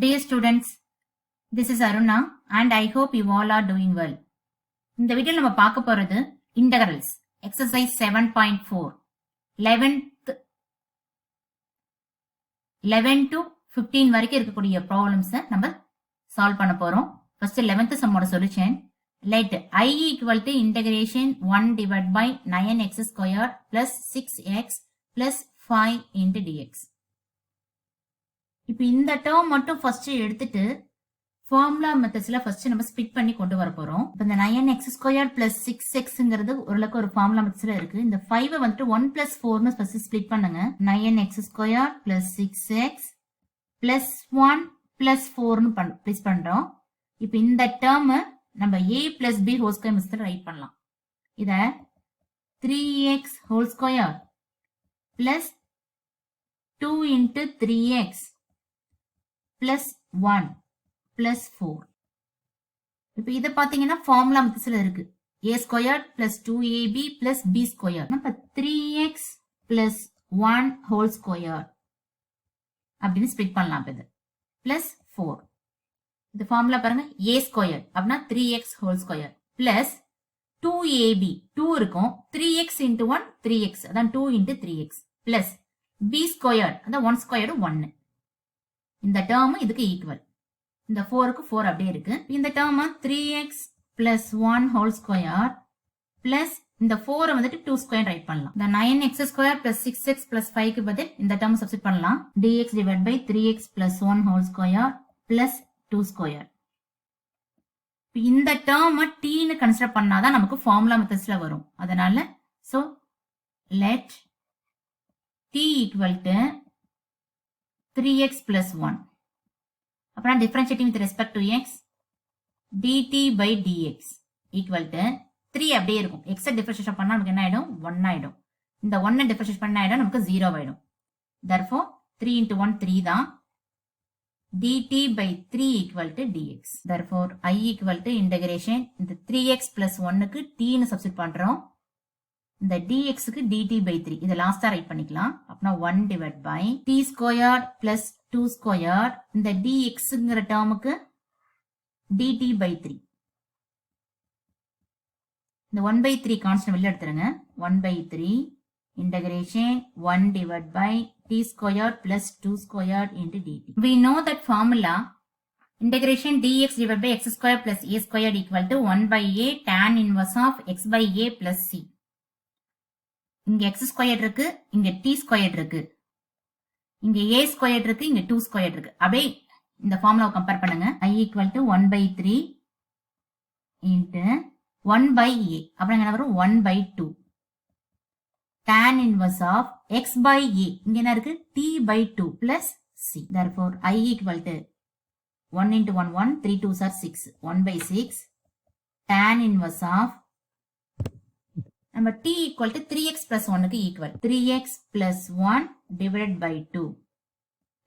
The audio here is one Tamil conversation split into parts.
Dear students, this is Aruna and I hope you all are doing well. இந்த வீடியோல நம்ம பார்க்க போறது integrals exercise 7.4 11 to 15 வரைக்கும் இருக்கக்கூடிய ப்ராப்ளம்ஸ் நம்ம சால்வ் பண்ண போறோம். ஃபர்ஸ்ட் 11th சம்மோட solution. Let I equal to integration 1 divided by 9x squared plus 6x plus 5 into dx. இப்போ இந்த டேர்ம் மட்டும் ஃபர்ஸ்ட் எடுத்துட்டு ஃபார்முலா மெத்தட்ஸ்ல ஃபர்ஸ்ட் நம்ம ஸ்ப்ளிட் பண்ணி கொண்டு வர போறோம். இப்போ இந்த 9x ஸ்கொயர் பிளஸ் 6xங்கிறது ஓரளவுக்கு ஒரு ஃபார்முலா மெத்தட்ஸ்ல இருக்கு. இந்த 5 வந்துட்டு 1 plus 4னு ஃபர்ஸ்ட் ஸ்ப்ளிட் பண்ணுங்க. 9x square plus 6x plus 1 plus 4னு ப்ளேஸ் பண்றோம். இப்போ இந்த டேர்ம் நம்ம a plus b whole square மெத்தட்ல ரைட் பண்ணலாம். இத 3x whole square plus 2 into 3x plus 1 plus 4. இப்போ இத பாத்தீங்கன்னா ஃபார்முலா மெத்தட்ஸ்ல இருக்கு. a squared plus 2ab plus b squared. நம்ம 3x plus 1 whole square அப்படின்னு ஸ்ப்ளிட் பண்ணலாம். இது plus 4. இந்த ஃபார்முலா பாருங்க, a squared அப்படினா 3x whole square plus 2ab 2 இருக்கும், 3x into 1 3x அதான் 2 into 3x plus b squared அதான் 1 squared 1. இந்த டேர்ம் இதுக்கு ஈக்குவல். இந்த 4க்கு 4 அப்படியே இருக்கு. இந்த term 3x plus 1 whole square plus இந்த 4 வந்துட்டு 2 ஸ்கொயர் ரைட் பண்ணலாம். இந்த 9x square plus 6x plus 5க்கு பதில் இந்த டேர்ம் சப்ஸ்டிட் பண்ணலாம். dx divided by 3x plus 1 whole square plus 2 square. இந்த டேர்ம் t ன்னு கன்சிடர் பண்ணாதான் நமக்கு ஃபார்முலா மெத்தட்ஸ்ல வரும். அதனால so let t equal to 3x plus 1. அப்புறம் differentiating with respect to x dt by dx equal to 3 அப்படியே இருக்கும். x differentiate பண்ணா நமக்கு என்ன ஆயிடும்? 1 ஆயிடும். இந்த 1 differentiate பண்ணா ஆயிடும் நமக்கு 0 ஆயிடும். therefore 3 into 1 3 தான். dt by 3 equal to dx. therefore I equal to integration இந்த 3x plus 1க்கு t ன்னு சப்ஸ்டிட் பண்றோம். இந்த dxக்கு dt by 3 இத லாஸ்டா ரைட் பண்ணிக்கலாம். அப்பனா 1 divided by t squared plus 2 squared இந்த dxங்கற டேர்முக்கு dt by 3. இந்த 1 by 3 கான்ஸ்டன்ட் வெளிய எடுத்துருங்க. 1 by 3 integration 1 divided by t squared plus 2 squared into dt. We know that formula integration dx divided by x squared plus a squared equal to 1 by a tan inverse of x by a plus c. இங்க x ஸ்கொயர் இருக்கு, இங்க t ஸ்கொயர் இருக்கு, இங்க a ஸ்கொயர் இருக்கு, இங்க 2 ஸ்கொயர் இருக்கு. அப்படியே இந்த ஃபார்முலாவை கம்பேர் பண்ணுங்க. I equal to 1 by 3 into 1 by a அப்புறம் என்ன வரும்? 1 by 2 tan inverse of x by a இங்க என்ன இருக்கு? t by 2 plus c. therefore I equal to 1 into 1 1 3 2s are 6 1 by 6 tan inverse of நம்ம t equal to 3x plus 1க்கு equal 3x plus 1 divided by 2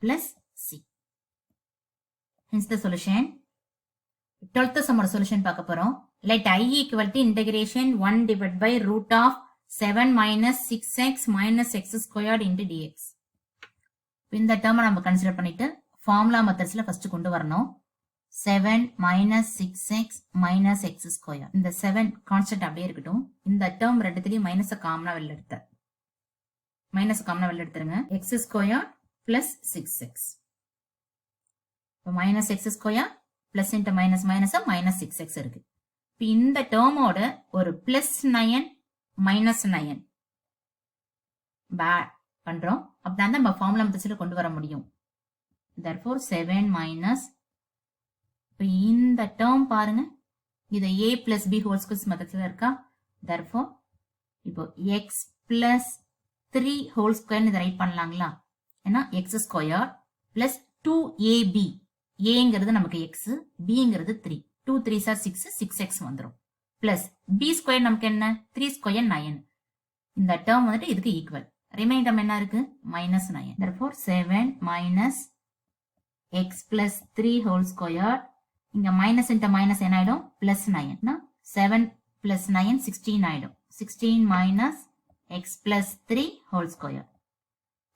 plus c. hence the solution. 12th சம்மோட சொல்யூஷன் பார்க்க போறோம். let I equal to integration 1 divided by root of 7 minus 6x minus x squared into dx. இந்த டேர்மை நம்ம கன்சிடர் பண்ணிட்டு ஃபார்முலா மெத்தட்ஸ்ல ஃபர்ஸ்ட் கொண்டு வரணும். 7 minus 6x minus x square. இந்த 7 கான்ஸ்டன்ட் அப்படியே இருக்கட்டும். இந்த டேர்ம் ரெண்டுத்துலயும் மைனஸ் காமனா வெளில எடுத்துருங்க. x square plus 6x. இப்போ minus x square plus into minus minus minus 6x இருக்கு. இப்போ இந்த டேர்மோட ஒரு பிளஸ் 9 மைனஸ் 9 பண்றோம். அப்படின்னா நம்ம ஃபார்முலா மெத்தட்ஸ்ல கொண்டு வர முடியும். therefore 7 minus இப்போ இந்த டேர்ம் பாருங்க, இது a plus b whole square மெத்தட்ஸ்ல இருக்கா? therefore இப்போ x plus 3 ஹோல் ஸ்கொயர் இதை ரைட் பண்ணலாங்களா? ஏன்னா x ஸ்கொயர் plus 2ab aங்கிறது நமக்கு x, bங்கிறது 3 2 3s are 6 6x வந்துரும் plus b ஸ்கொயர் நமக்கு என்ன? 3 ஸ்கொயர் 9. இந்த டேர்ம் வந்துட்டு இதுக்கு ஈக்குவல். ரிமைண்டர் என்ன இருக்கு? minus 9. therefore 7 minus x plus 3 whole square இங்க மைனஸ் இன்ட்டு மைனஸ் என்ன ஆயிடும்? பிளஸ் 9. 7 பிளஸ் 9 16 ஆயிடும். 16 minus X plus 3 whole square.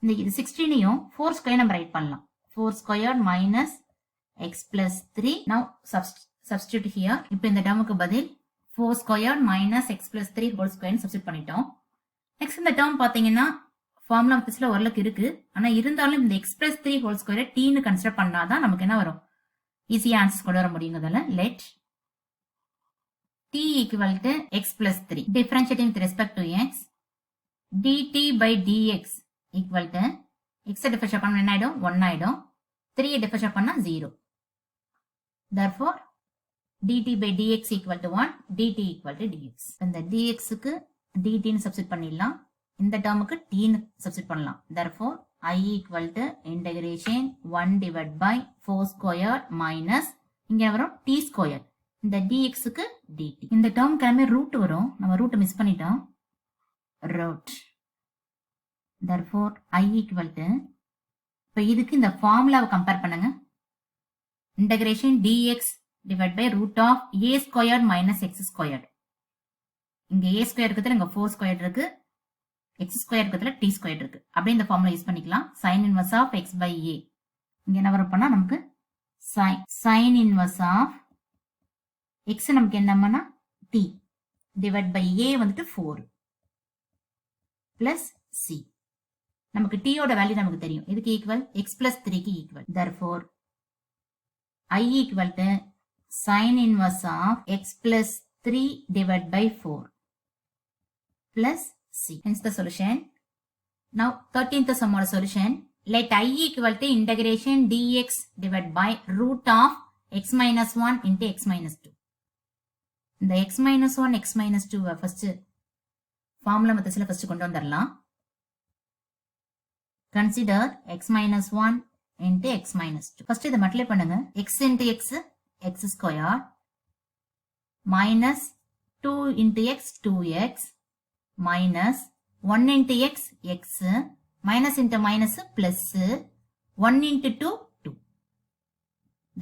இந்த 16ஐயும் 4 ஸ்கொயர் நம்ம ரைட் பண்ணலாம். 4 square minus x plus 3. Now substitute here. இப்போ இந்த டேர்முக்கு பதில் 4 squared minus x plus 3 whole square substitute பண்ணிட்டோம். நெக்ஸ்ட் இந்த டேர்ம் பாத்தீங்கன்னா ஃபார்முலா மெத்தட்ஸ்ல ஓரளவுக்கு இருக்கு. ஆனா இருந்தாலும் இந்த x plus 3 whole square t ன்னு கன்சிடர் பண்ணாதான் நமக்கு என்ன வரும், ஈஸியா ஆன்சர்ஸ் கொண்டு வர முடியுங்கிறதால let t equal to x plus 3 differentiating with respect to x dt by dx equal to x differentiate பண்ணா என்ன ஆயிடும், 1 ஆயிடும். 3 differentiate பண்ணா 0. Therefore dt by dx equal to 1, dt equal to dx. இந்த dx க்கு dt ன்னு சப்ஸ்டிட் பண்ணிடலாம். இந்த டேர்முக்கு t ன்னு சப்ஸ்டிட் பண்ணலாம். Therefore I equal to integration 1 divided by 4 squared minus இங்க வரும் t squared. இந்த dx க்கு dt. இந்த டேர்ம் எல்லாமே ரூட் வரும். நம்ம ரூட் மிஸ் பண்ணிட்டோம். root. Therefore I equal to இப்போ இதுக்கு இந்த ஃபார்முலாவை கம்பேர் பண்ணுங்க. Integration dx divided by root of a squared minus x squared. இங்க a squared இருக்கிறதுல இங்க 4 squared இருக்கு, x squared இருக்கிறதுல t squared இருக்கு. அப்படியே இந்த ஃபார்முலா யூஸ் பண்ணிக்கலாம். sin inverse of x by a. இங்க என்ன வரும் பண்ணா நமக்கு sin inverse of x நமக்கு என்னன்னா t divided by a வந்துட்டு 4 plus c. நமக்கு t ஓட வேல்யூ நமக்கு தெரியும். இதுக்கு ஈக்குவல் x plus 3 க்கு equal. Therefore I equal to sin inverse of x plus 3 divided by 4 plus c. Hence the solution. Now 13th sum oda solution. Let I equal to integration dx divided by root of x minus 1 into x minus 2. இந்த x minus 1 x minus 2 first formula methodsல first கொண்டு வந்துடலாம். Consider x minus 1 into x minus 2. First இதை மல்டிப்ளை பண்ணுங்க. x into x x square minus 2 into x 2x minus 1 into x x minus into minus plus 1 into 2 2.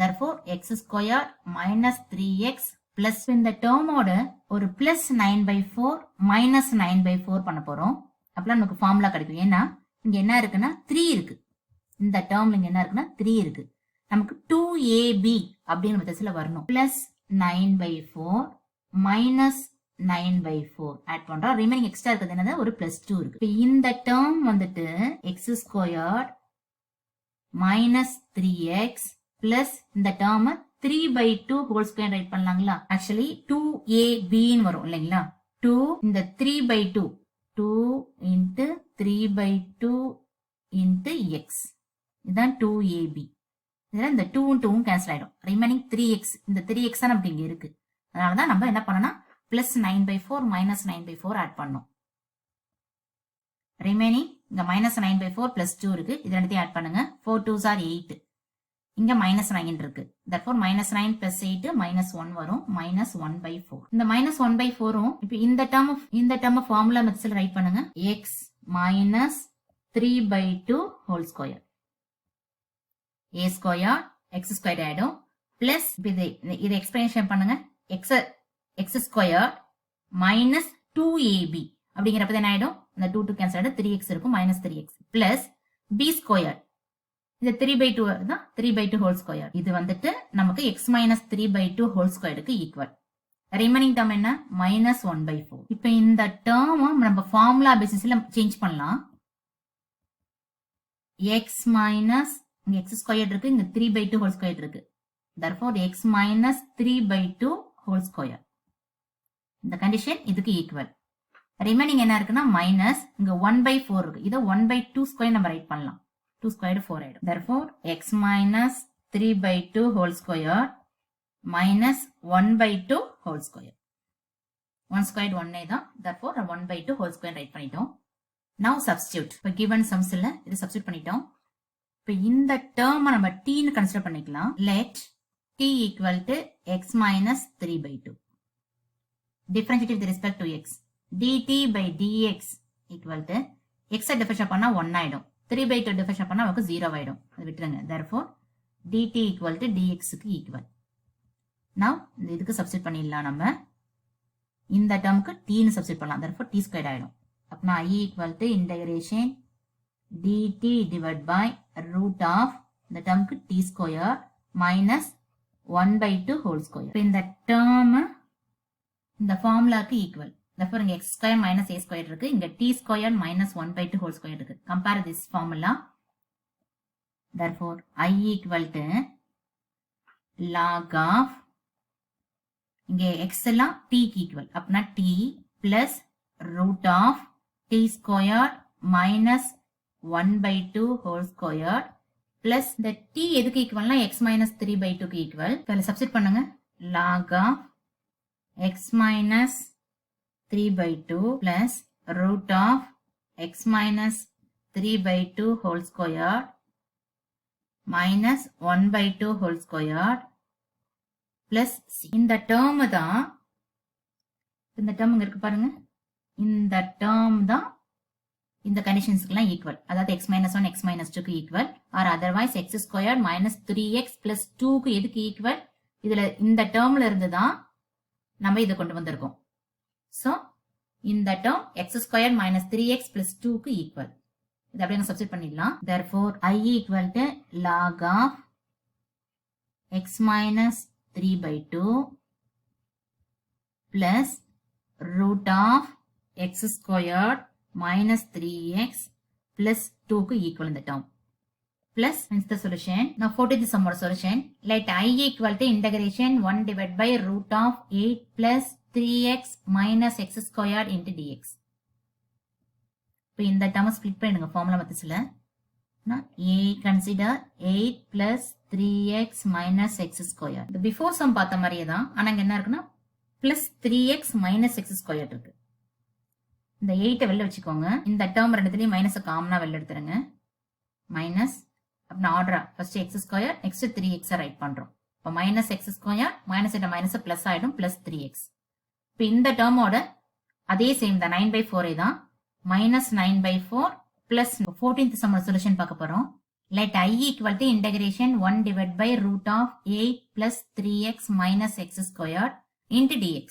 Therefore x square minus 3x plus இந்த டேர்மோட ஒரு plus 9 by 4 minus 9 by 4 பண்ண போறோம். அப்பலாம் நமக்கு ஃபார்முலா கிடைக்கும். ஏன்னா இங்க என்ன இருக்குன்னா 3 இருக்கு. இந்த டேர்ம்ல இங்க என்ன இருக்குன்னா 3 இருக்கு. நமக்கு 2ab அப்படிங்கிற மெத்தட்ஸ்ல வரணும். Plus 9 by 4 minus 9 by 4 add பண்றோம். ரிமைனிங் எக்ஸ்ட்ரா இருக்கிறது என்னது, ஒரு பிளஸ் 2 இருக்கு. இப்போ இந்த டேர்ம் வந்துட்டு x squared minus 3x plus இந்த term 3 by 2 whole square write பண்ணலாங்களா. ஆக்சுவலி 2ab ன்னு வரும் இல்லைங்களா. 2 இந்த 3 by 2 2 into 3 by 2 into x. இதுதான் 2ab. இதெல்லாம் இந்த 2 2 கேன்சல் ஆயிடும். Remaining 3x. இந்த 3x தான் நமக்கு இங்க இருக்கு. அதனாலதான் நம்ம என்ன பண்ணோம்னா plus 9 by 4 minus 9 by 4 add பண்ணோம். ரிமைனிங் இங்க மைனஸ் 9 by 4 பிளஸ் 2 இருக்கு. இது ரெண்டுத்தையும் ஆட் பண்ணுங்க. 4 2s are 8. இங்க மைனஸ் 9 இருக்கு. therefore மைனஸ் 9 பிளஸ் 8 மைனஸ் 1 வரும். Minus 1 by 4. இந்த மைனஸ் 1 by 4 இப்போ இந்த டேர்ம் ஃபார்முலா மெத்தட்ஸ்ல ரைட் பண்ணுங்க. x மைனஸ் 3 by 2 whole square a square x square ஆயிடும். பிளஸ் இது எக்ஸ்பிளனேஷன் பண்ணுங்க. x ஸ்கொயர் மைனஸ் 2ab அப்படிங்கிறப்ப என்ன ஆயிடும், இந்த 2 2 கேன்சல் ஆயிடும். 3x இருக்கும். Minus 3x plus b square. இந்த 3 by 2 தான் 3 by 2 ஹோல் ஸ்கொயர். இது வந்துட்டு நமக்கு x மைனஸ் 3 by 2 ஹோல் ஸ்கொயருக்கு ஈக்குவல். ரிமைனிங் டேர்ம் என்ன, மைனஸ் 1 by 4. இப்போ இந்த டேர்ம் நம்ம ஃபார்முலா பேசிஸ்ல சேஞ்ச் பண்ணலாம். x மைனஸ் இங்க x ஸ்கொயர் இருக்கு, இங்க 3 by 2 ஹோல் ஸ்கொயர் இருக்கு. therefore x minus 3 by 2 whole square. இந்த கண்டிஷன் இதுக்கு ஈக்குவல். ரிமைனிங் என்ன இருக்குன்னா மைனஸ் இங்க 1 by 4 இருக்கு. இதை 1 by 2 ஸ்கொயர் நம்ம ரைட் பண்ணலாம். 2 ஸ்கொயர் 4 ஆயிடும். therefore x minus 3 by 2 whole square minus 1 by 2 whole square. 1 squared 1 தான். therefore 1 by 2 whole square right பண்ணிட்டோம். now substitute. இப்போ given sumsல இது substitute பண்ணிட்டோம். இப்போ இந்த டேர்ம் நம்ம t ன்னு கன்சிடர் பண்ணிக்கலாம். let t equal to x minus 3 by 2. Differentiate with respect to x. dt by dx equal to x differentiate பண்ணா 1 ஆயிடும். 3 by 2 differentiate பண்ணா நமக்கு 0 ஆயிடும். அது விட்டுருங்க. therefore dt equal to dx க்கு equal. now இதுக்கு substitute பண்ணிடலாம். நம்ம இந்த டேர்முக்கு t ன்னு substitute பண்ணலாம். therefore t squared ஆயிடும். அப்பனா I equal to integration dt divided by root of இந்த டேர்முக்கு t square minus 1 by 2 whole square. இப்போ இந்த term இந்த ஃபார்முலாக்கு ஈக்குவல். therefore இங்க x square minus a square இருக்கு. இங்க t square minus 1 by 2 whole square இருக்கு. compare this formula. therefore I equal to log of இங்க x எல்லாம் t க்கு ஈக்குவல். அப்படின்னா t plus root of t square minus 1 by 2 whole square plus the t எதுக்கு ஈக்குவல்னா x minus 3 by 2 க்கு ஈக்குவல். இதில் சப்ஸ்டிட் பண்ணுங்க. log of x minus 3 by 2 plus root of x minus 3 by 2 whole square minus 1 by 2 whole square plus c. இந்த term தான் இந்த term இங்க இருக்கு பாருங்க. இந்த term தான் இந்த கண்டிஷன்ஸ்க்குலாம் ஈக்குவல். அதாவது x minus 1 x minus 2 க்கு equal or otherwise x squared minus 3x plus 2 க்கு எதுக்கு ஈக்குவல்? இதுல இந்த டேர்ம்ல இருந்து தான் நம்ம இதை கொண்டு வந்திருக்கோம். So இந்த term x squared minus 3x plus 2 க்கு ஈக்குவல். இதை அப்படியே சப்ஸ்டிட் பண்ணிடலாம். therefore I equal to log of x minus 3 by 2 plus root of x squared minus 3x plus 2 க்கு equal இந்த term. Plus, hence the solution. Now, 40th sum or solution. Let I equal to integration 1 divided by root of 8 plus 3x minus x squared into dx. இப்போ இந்த term split பண்ணிடுங்க formula methodsல. A consider 8 plus 3x minus x squared. The before sum பார்த்த மாதிரியே தான். ஆனா இங்க என்ன இருக்குன்னா plus 3x minus x squared இருக்கு. இந்த 8 வெளில வச்சுக்கோங்க. இந்த term ரெண்டுத்துலயும் மைனஸ் காமனா வெளில எடுத்துருங்க. மைனஸ் அப்படின்னா ஆர்டரா first x square next 3x write பண்றோம். இப்போ மைனஸ் எக்ஸ் ஸ்கொயர் மைனஸ் இந்த மைனஸ் பிளஸ் ஆயிடும் பிளஸ் 3x. இப்போ இந்த டேர்மோட அதே சேம் தான் 9/4 தான் minus 9/4 plus 14th some solution பார்க்க போறோம். Let I equal to integration 1 divided by root of 8 plus 3x minus x squared into dx.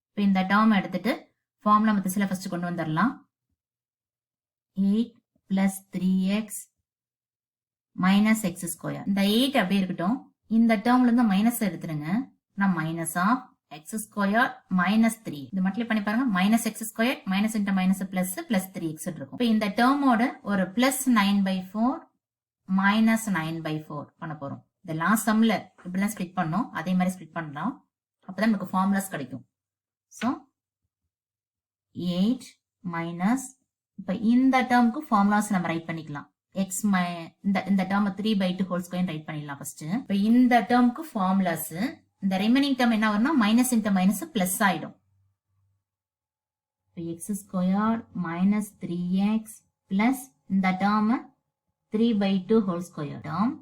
இப்போ இந்த டேர்ம் எடுத்துட்டு ஃபார்முலா மெத்தட்ஸ்ல ஃபர்ஸ்ட் கொண்டு வந்துடலாம். 8 plus 3x minus x square. இந்த 8 அப்படியே இருக்கட்டும். இந்த டேர்ம்ல இருந்து மைனஸ் எடுத்துருங்க. நான் minus of x square minus 3. இது மல்டிப்ளை பண்ணி பாருங்க. Minus x square minus into minus plus plus 3x இருக்கும். இப்போ இந்த டேர்மோட ஒரு பிளஸ் 9/4 மைனஸ் 9/4 பண்ண போறோம். இந்த லாஸ்ட் சம்ல இப்படிதான் ஸ்ப்ளிட் பண்ணோம். அதே மாதிரி ஸ்ப்ளிட் பண்ணலாம். அப்பதான் நமக்கு ஃபார்முலாஸ் கிடைக்கும். ஸோ 8 மைனஸ் இப்போ இந்த டேர்முக்கு ஃபார்முலாஸ் நம்ம ரைட் பண்ணிக்கலாம். x இந்த டேர்ம் 3/2 ஹோல் ஸ்கொயர் ரைட் பண்ணிடலாம் ஃபர்ஸ்ட். இப்போ இந்த டேர்முக்கு ஃபார்முலாஸ் இந்த ரிமைனிங் டேர்ம் என்ன வரும்னா மைனஸ் இன்டு மைனஸ் பிளஸ் ஆயிடும். இப்போ x square minus 3x plus இந்த டேர்ம் 3/2 ஹோல் ஸ்கொயர் டேர்ம்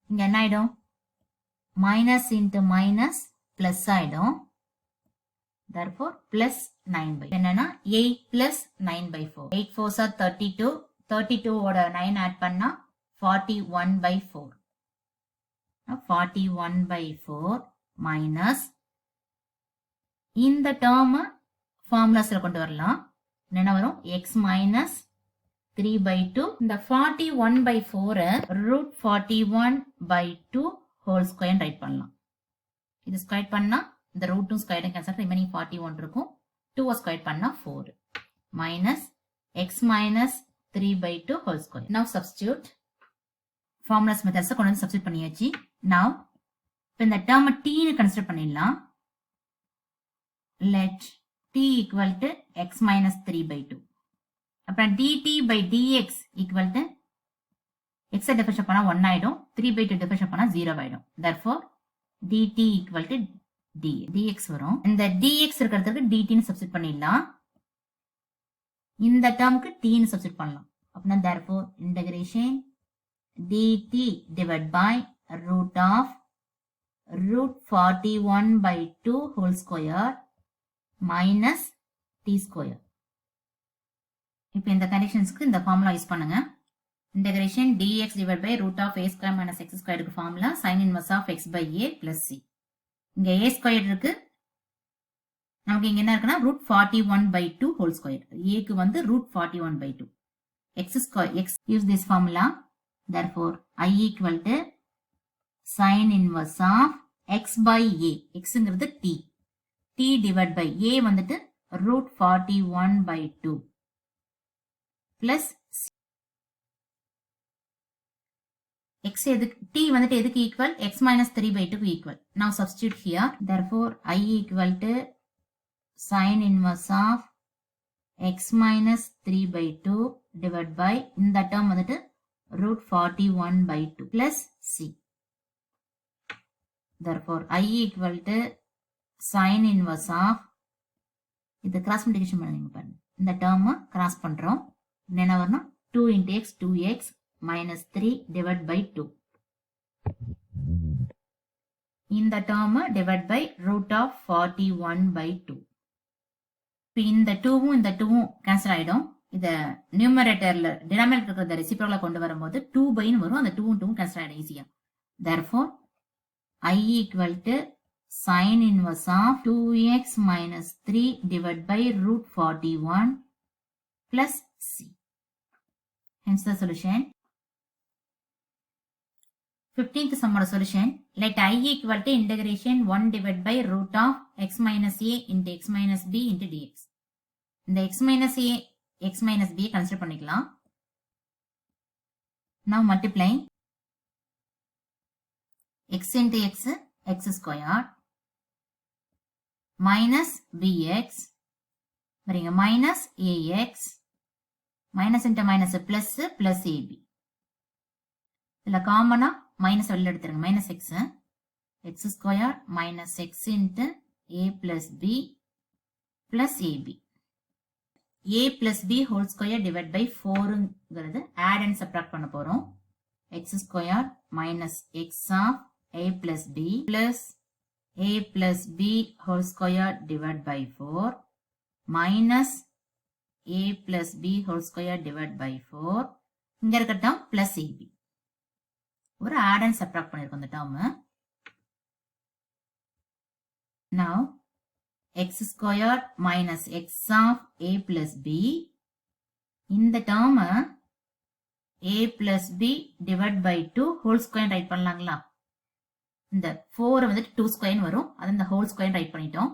இங்க என்ன ஆயிடும் மைனஸ் இன்டு மைனஸ் பிளஸ் ஆயிடும். therefore plus 9/4 என்னன்னா 8 plus 9/4. 8 4s are 32. 32 ஓட 9 ஆட் பண்ணா 41/4. 41/4 மைனஸ் இந்த டேர்ம் ஃபார்முலாஸ்ல கொண்டு வரலாம். என்ன வரும் x மைனஸ் 3/2. இந்த 41/4 ரூட் 41/2 ஹோல் ஸ்கொயர் ரைட் பண்ணலாம். இது ஸ்கொயர் பண்ணா இந்த ரூட் 2 ஸ்கொயர் கேன்சல் ரிமைனிங் 41 இருக்கும். 2 ஸ்கொயர் பண்ணா 4 minus x minus 3/2 whole square. Now substitute formulas methods கொண்டு வந்து சப்ஸ்டிட்யூட் பண்ணியாச்சு. நவ் இப்போ இந்த டேர்ம் t னு கன்சிடர் பண்ணிடலாம். Let t equal to x minus 3/2. அப்புறம் dt by dx equal to x differentiate பண்ணா 1 ஆயிடும். 3/2 டிஃபரன்ஷியேட் பண்ணா 0 ஆயிடும். therefore dt equal to dx வரும். இந்த dx இருக்கிறதுக்கு dt னு சப்ஸ்டிட்யூட் பண்ணிடலாம். இந்த டேர்முக்கு t னு சப்ஸ்டிட்யூட் பண்ணலாம். அப்படின்னா therefore integration dt divided by root of root 41/2 whole square minus t square. இப்போ இந்த கண்டிஷன்ஸ்க்கு இந்த ஃபார்முலா யூஸ் பண்ணுங்க. integration dx divided by root of a square minus x square க்கு formula sin inverse of x by a plus c. இங்க a ஸ்கொயர் இருக்கு. நமக்கு இங்க என்ன இருக்குன்னா ரூட் 41/2 ஹோல் ஸ்கொயர். a க்கு வந்து root 41/2. x square x use this formula. therefore I equal to sin inverse of x by a. xங்கிறது t. t divided by a வந்துட்டு root 41 by 2 plus x எதுக்கு t வந்துட்டு எதுக்கு equal x minus 3 by 2 equal. Now substitute here. Therefore I equal to sin inverse of x minus 3 by 2 divided by இந்த term வந்துட்டு root 41 by 2 plus c. Therefore I equal to sin inverse of இது cross multiplication பண்ணுங்க பாருங்க. இந்த term cross பண்றோம். என்ன வரணும் 2 into x 2x minus 3 divided by 2. இந்த term divided by root of 41 by 2. இந்த 2வும் இந்த 2வும் cancel ஆயிடும். இத நியூமரேட்டர்ல டினாமினேட்டர் இருக்கிறத ரெசிப்ரோக்கலா கொண்டு வரும்போது 2 by ன்னு வரும். அந்த 2வும் 2வும் cancel ஆயிடும் ஈஸியா. Therefore I equal to sin inverse of 2x minus 3 divided by root 41 plus c. Hence the solution. 15th sum oda solution. Let I equal to integration 1 divided by root of x minus a into x minus b into dx. இந்த x minus a, x minus b consider பண்ணிக்கலாம். Now multiply x into x, x squared minus bx bring minus ax minus into minus plus plus ab. இதுல காமனா மைனஸ் வெளில எடுத்துருங்க. Minus x x squared minus x into a plus b plus ab. a plus b whole square divided by 4ங்கிறது add and subtract பண்ண போறோம். x squared minus x of a plus b plus a plus b whole square divided by 4 minus a plus b whole square divided by 4. இங்க இருக்க term plus ab. ஒரு add and subtract பண்ணிருக்கோம் இந்த term. Now x squared minus x of a plus b. இந்த term a plus b divided by 2 whole square write பண்ணலாங்களா? இந்த 4 வந்துட்டு 2 ஸ்கொயர் வரும். அது இந்த ஹோல் ஸ்கொயர் ரைட் பண்ணிட்டோம்.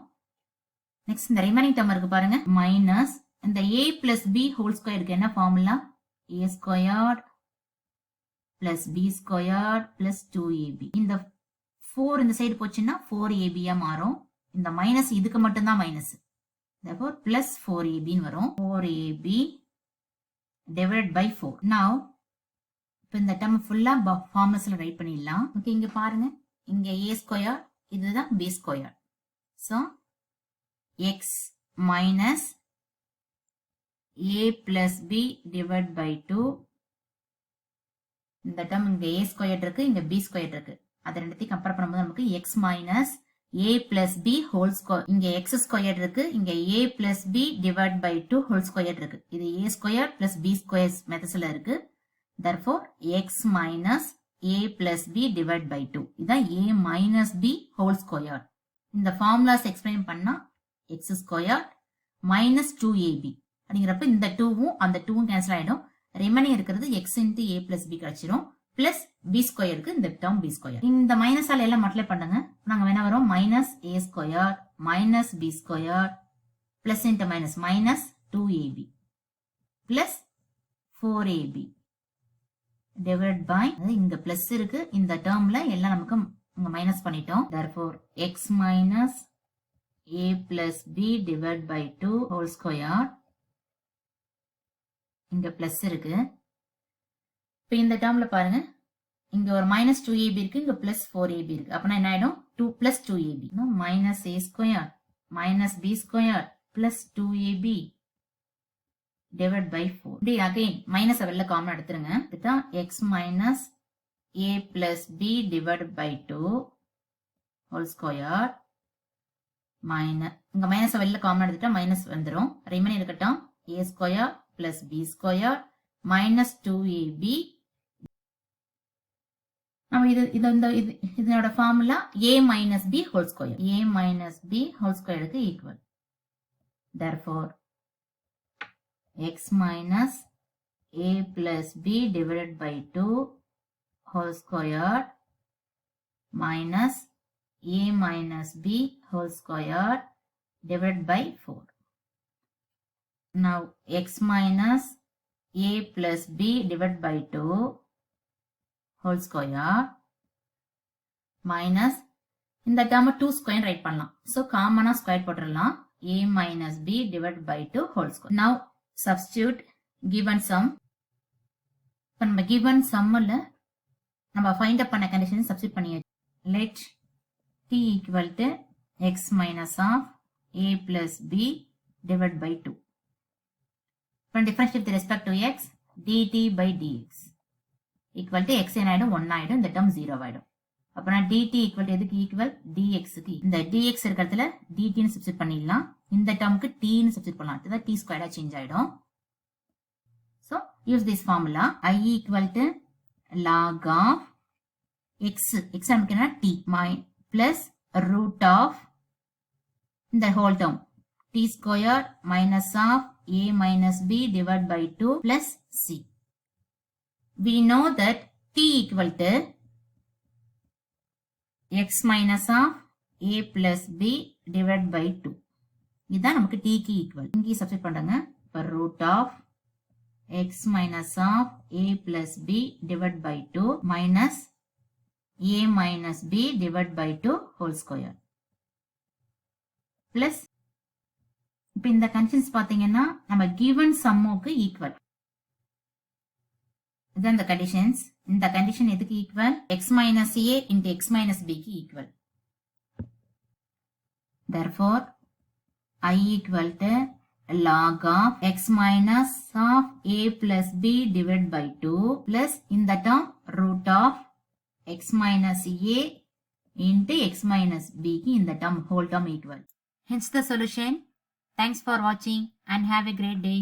நெக்ஸ்ட் இந்த ரிமைனிங் டேர்ம் இருக்கு பாருங்க. மைனஸ் இந்த a plus b ஹோல் ஸ்கொயருக்கு என்ன formula? a squared plus b squared plus 2ab. இந்த 4 இந்த சைடு போச்சுன்னா 4ab யா மாறும். இந்த மைனஸ் இதுக்கு மட்டும்தான் மைனஸ். therefore plus 4ab ன்னு வரும். 4ab divided by 4. now இப்போ இந்த டேர்ம் ஃபுல்லா ஃபார்முலாஸ்ல ரைட் பண்ணிடலாம். ஓகே, இங்க பாருங்க. இங்க a ஸ்கொயர், இதுதான் b square. so x minus a plus b divided by 2. இந்த டேர்ம் இங்க a ஸ்கொயர் இருக்கு, இங்க b ஸ்கொயர் இருக்கு. அது ரெண்டுத்தையும் கம்பேர் பண்ணும்போது நமக்கு x minus a plus b whole square. இங்க x ஸ்கொயர் இருக்கு, இங்க a plus b divided by 2 whole square இருக்கு. இது a square plus b square மெத்தட்ஸ்ல இருக்கு. therefore x minus a plus b divided by 2. இதான் a minus b whole square. இந்த ஃபார்முலாஸ் எக்ஸ்பிளைன் பண்ணா x ஸ்கொயர் minus 2ab அப்படிங்கிறப்ப இந்த 2வும் அந்த 2வும் கேன்சல் ஆயிடும். ரிமைனிங் இருக்கிறது x into a plus b கிடைச்சிரும். பிளஸ் b ஸ்கொயருக்கு இந்த டேர்ம் b ஸ்கொயர். இந்த மைனஸால எல்லாம் மல்டிப்ளை பண்ணுங்க. நாங்க வேணா வரோம் minus a square minus b square plus into minus minus 2ab plus 4ab divided by இங்க பிளஸ் இருக்கு. இந்த டேர்ம்ல எல்லாம் நமக்கு இங்க மைனஸ் பண்ணிட்டோம். therefore x minus a plus b divided by 2 whole square. இங்க பிளஸ் இருக்கு. இப்போ இந்த டேர்ம்ல பாருங்க, இங்க ஒரு மைனஸ் 2ab இருக்கு, இங்க பிளஸ் 4ab இருக்கு. அப்பனா என்ன ஆயிடும்? 2 plus 2ab minus a square minus b square plus 2ab divided by 4. இப்படி அகைன் மைனஸ் வெளில காமன் எடுத்துருங்க. இதுதான் x minus a plus b divided by 2 whole square minus இங்க மைனஸ் வெளில காமன் எடுத்துட்டா மைனஸ் வந்துரும். ரிமைனிங் இருக்கட்டும் a square plus b square minus 2ab. நம்ம இதனோட formula a minus b whole square. a minus b whole square க்கு equal. therefore x minus a plus b divided by 2 whole square minus a minus b whole square divided by 4. Now x minus a plus b divided by 2 whole square minus இந்த term 2 square write பண்ணலாம். So common square போட்டுறலாம். a minus b divided by 2 whole square. Now substitute given sum. இப்போ நம்ம given sumல நம்ம find up பண்ண condition substitute பண்ணியாச்சு. Let t equal to x minus of a plus b divided by 2. From differentiate with respect to x, dt by dx equal to x என்ன ஆயிடும் 1 ஆயிடும், இந்த term 0 ஆயிடும். அப்புறம் dt equal to எதுக்கு ஈக்குவல் dx க்கு. இந்த dx இருக்கிறதுல dt ன்னு சப்ஸ்டிட் பண்ணிடலாம், இந்த டேர்முக்கு t ன்னு சப்ஸ்டிட் பண்ணலாம், அதுதான் t ஸ்கொயரா சேஞ்ச் ஆயிடும். So use this formula. I equal to log of x நமக்கு என்ன t plus root of இந்த whole term t square minus of a minus b divided by 2 plus c. We know that t equal to x minus of a plus b divided by 2. இதான் நமக்கு t க்கு equal. இங்கே சப்ஸ்டிட் பண்றாங்க. இப்போ root of x minus of a plus b divided by 2 minus a minus b divided by 2 whole square. Plus இப்போ இந்த கண்டிஷன்ஸ் பாத்தீங்கன்னா நம்ம given sumக்கு equal. இதான் இந்த கண்டிஷன்ஸ். இந்த கண்டிஷன் எதுக்கு equal? x minus a into x minus b க்கு equal. Therefore I equal to log of x minus of a plus b divided by 2 plus இந்த term root of x minus a into x minus b க்கு இந்த term whole term equal. Hence the solution. Thanks for watching and have a great day.